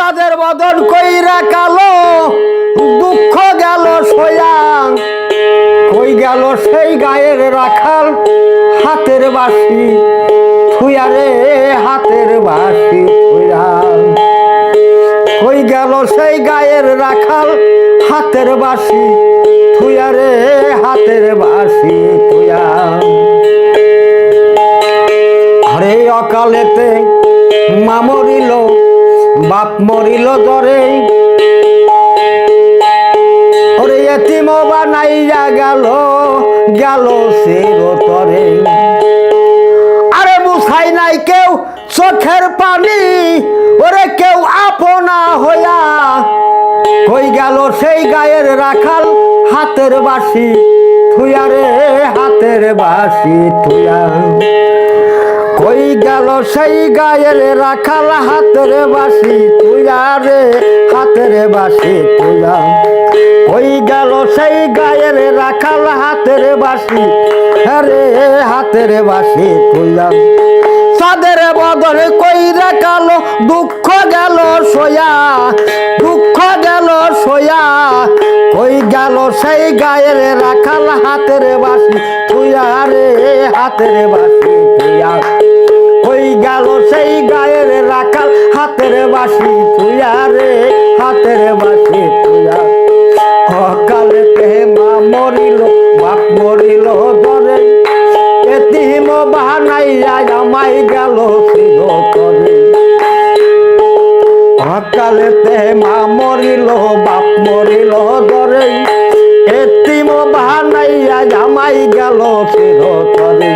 সাদের বদন কইরা কালো দুঃখ গেল সয়া কই গেল সেই গায়ের রাখাল হাতের বাঁশি থুইয়া রে হাতের বাঁশি থুইয়া কই গেল সেই গায়ের রাখাল হাতের বাঁশি থুইয়া রে হাতের বাঁশি থুইয়া আরে অকালেতে মা মরিল বাপ মরিল দরে ওরে এতিম বানাইয়া গেল গেল চিরতরে আরে বুঝাই নাই কেউ চোখের পানি ওরে কেউ আপনা হইয়া কই গেল সেই গায়ের রাখাল হাতের বাঁশি থুইয়া রে হাতের বাঁশি থুইয়া কই গেল সেই গায়ের রাখাল হাতের বাঁশি থুইয়া রে হাতের বাঁশি থুইয়া কই গেল সেই গায়ের রাখাল হাতের বাঁশি রে হাতের বাঁশি থুইয়া সাদের বদলে কইরা কালো দুঃখ গেল সয়া দুঃখ গেল সয়া কই গেল সেই গায়ের রাখাল হাতের বাঁশি থুইয়া রে হাতের বাঁশি থুইয়া কই গেল সেই গায়ের রাখাল হাতের বাঁশি থুইয়া রে হাতের বাঁশি থুইয়া অকালেতে মা মরিল বাপ মরিল দরে এতিম বানাইয়া আমাই গেল চিরতরে অকালেতে মা মরিল বাপ মরিল দরে এতিম বানাইয়া আমাই গেল চিরতরে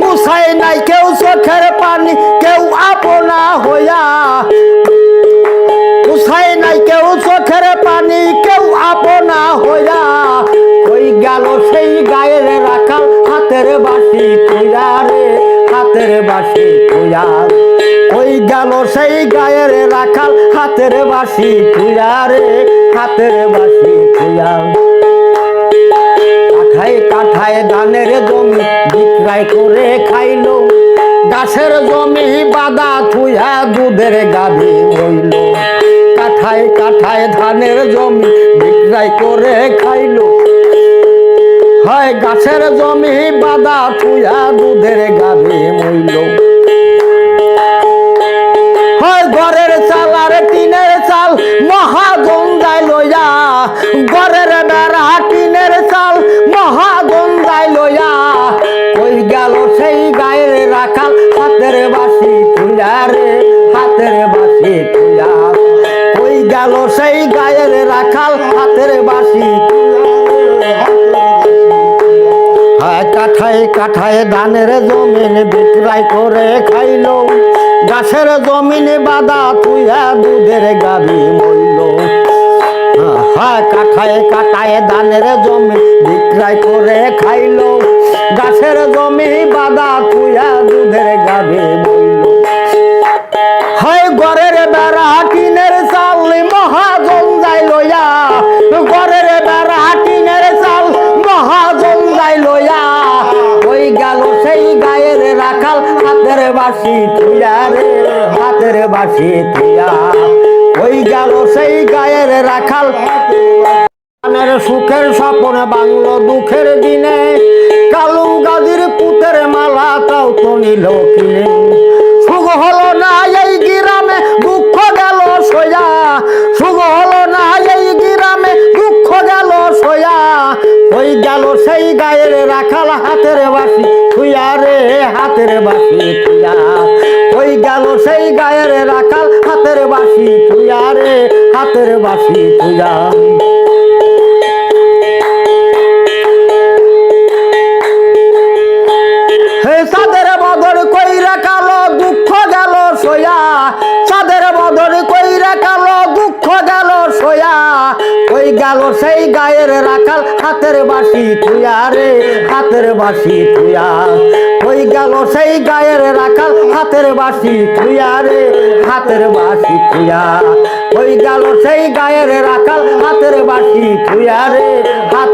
মুছাই নাই কেউ চোখের পানি কেউ আপনা হইয়া মুছাই নাই কেউ চোখের পানি কেউ আপনা হইয়া কই গেল সেই গায়ের রাখাল হাতের বাঁশি থুইয়া রে হাতের বাঁশি থুইয়া কই গেল সেই গায়ের রাখাল হাতের বাঁশি থুইয়া রে হাতের বাঁশি থুইয়া কাঠায় কাঠায় ধানের জমি বিক্রয় করে খাইলো গাছের জমি বাদা থুইয়া দুধের গাভী হইল কাঠায় কাঠায় ধানের জমি বিক্রয় করে খাইলো হয় গাছের জমি বাদা থুইয়া দুধের গাভী হইল হয় ঘরের চাল আর টিনের চাল মহাগঙ্গায় লইয়া ঘরের বেড়া টিনের চাল মহাগঙ্গায় লইয়া কই গেল সেই গায়ের রাখাল হাতের বাঁশি থুইয়া রে হাতের বাঁশি থুইয়া কই গেল সেই গায়ের রাখাল হাতের বাঁশি কাঠায় কাঠায় ধানের জমিন বিক্রয় করে খাইলো গাছের জমিন বাদা থুইয়া দুধের গাভী মইল কাঠায় কাঠায় ধানের জমি বিক্রয় করে খাইলো গাছের জমি বাদা থুইয়া দুধের গাভী মইল হয় ঘরের বেড়া টিনের চাল মহাজঞ্জাই লইয়া ঘরের বেড়া টিনের চাল মহাজঞ্জাই লইয়া কই গেল সেই গায়ের রাখাল হাতের বাঁশি থুইয়া রে হাতের বাঁশি থুইয়া কই গেল সেই গায়ের রাখাল সুখের স্বপ্ন বাংলো দুঃখের দিনে কালু গাজীর পুতের মালা তাও তো নিল কিনে সুখ হলো না এই গ্রামে দুঃখ গেল সয়া সুখ হলো না এই গ্রামে দুঃখ গেল সয়া কই গেল সেই গায়ের রাখাল হাতের বাঁশি থুইয়া রে হাতের বাঁশি থুইয়া কই গেল সেই গায়ের রাখাল হাতের বাঁশি থুইয়া রে হাতের বাঁশি থুইয়া সাদের বদর কইরা কালো দুঃখ গেল সয়া সাদের বদর কইরা কালো দুঃখ গেল সয়া কই গেল সেই গায়ের রাখাল হাতের বাঁশি থুইয়া রে হাতের বাঁশি থুইয়া কই গেল সেই গায়ের রাখাল হাতের বাঁশি থুইয়া রে হাতের বাঁশি থুইয়া কই গেল সেই গায়ের রাখাল হাতের বাঁশি থুইয়া রে হাত